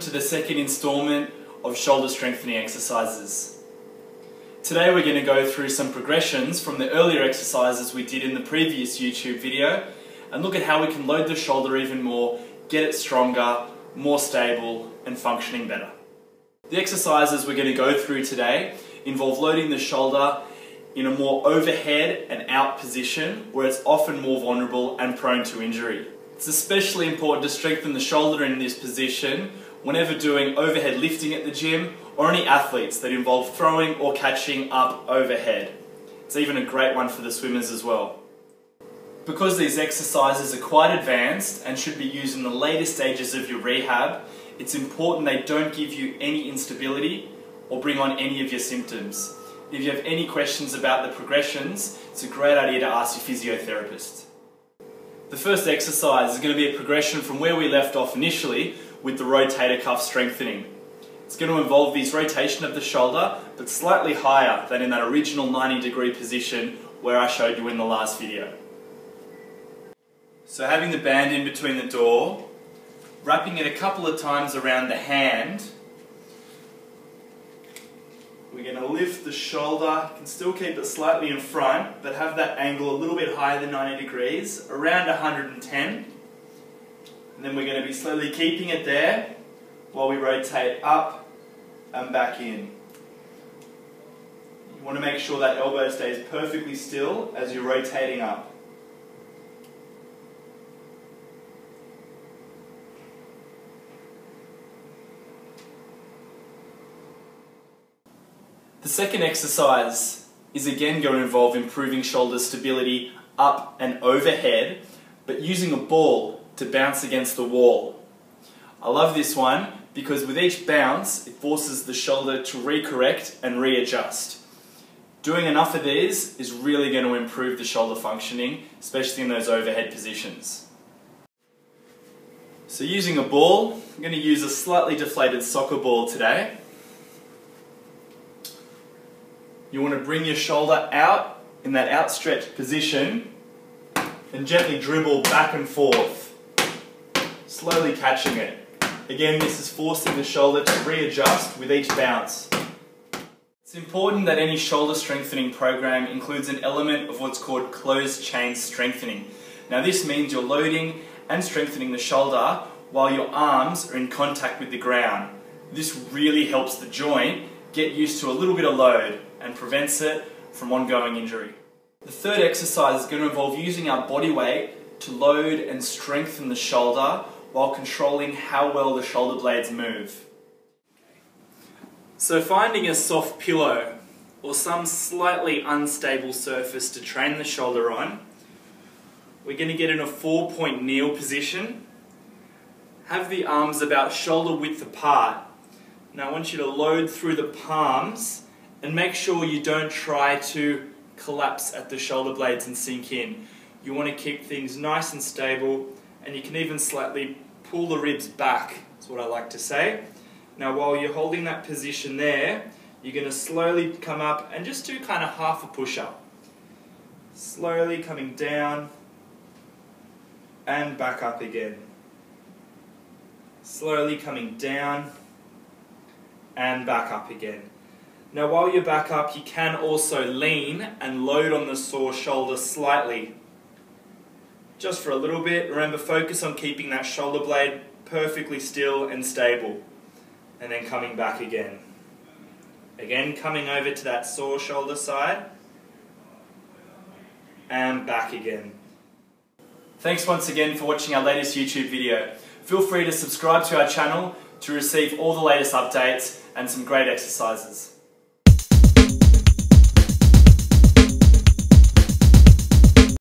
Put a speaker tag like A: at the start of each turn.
A: to the second installment of shoulder strengthening exercises. Today we're going to go through some progressions from the earlier exercises we did in the previous YouTube video and look at how we can load the shoulder even more, get it stronger, more stable and functioning better. The exercises we're going to go through today involve loading the shoulder in a more overhead and out position where it's often more vulnerable and prone to injury. It's especially important to strengthen the shoulder in this position whenever doing overhead lifting at the gym or any athletes that involve throwing or catching up overhead. It's even a great one for the swimmers as well. Because these exercises are quite advanced and should be used in the later stages of your rehab, it's important they don't give you any instability or bring on any of your symptoms. If you have any questions about the progressions, it's a great idea to ask your physiotherapist. The first exercise is going to be a progression from where we left off initially with the rotator cuff strengthening. It's going to involve this rotation of the shoulder, but slightly higher than in that original 90-degree position where I showed you in the last video. So having the band in between the door, wrapping it a couple of times around the hand, we're going to lift the shoulder. You can still keep it slightly in front, but have that angle a little bit higher than 90 degrees, around 110. And then we're going to be slowly keeping it there while we rotate up and back in. You want to make sure that elbow stays perfectly still as you're rotating up. The second exercise is again going to involve improving shoulder stability up and overhead, but using a ball to bounce against the wall. I love this one because with each bounce it forces the shoulder to recorrect and readjust. Doing enough of these is really going to improve the shoulder functioning, especially in those overhead positions. So using a ball, I'm going to use a slightly deflated soccer ball today. You want to bring your shoulder out in that outstretched position and gently dribble back and forth, slowly catching it. Again, this is forcing the shoulder to readjust with each bounce. It's important that any shoulder strengthening program includes an element of what's called closed chain strengthening. Now this means you're loading and strengthening the shoulder while your arms are in contact with the ground. This really helps the joint get used to a little bit of load and prevents it from ongoing injury. The third exercise is going to involve using our body weight to load and strengthen the shoulder while controlling how well the shoulder blades move. So finding a soft pillow or some slightly unstable surface to train the shoulder on, we're going to get in a 4-point kneel position. Have the arms about shoulder width apart. Now I want you to load through the palms and make sure you don't try to collapse at the shoulder blades and sink in. You want to keep things nice and stable, and you can even slightly pull the ribs back, that's what I like to say. Now while you're holding that position there, you're going to slowly come up and just do kind of half a push-up. Slowly coming down and back up again. Slowly coming down and back up again. Now while you're back up, you can also lean and load on the sore shoulder slightly. Just for a little bit. Remember, focus on keeping that shoulder blade perfectly still and stable. And then coming back again. Again, coming over to that sore shoulder side. And back again. Thanks once again for watching our latest YouTube video. Feel free to subscribe to our channel to receive all the latest updates and some great exercises.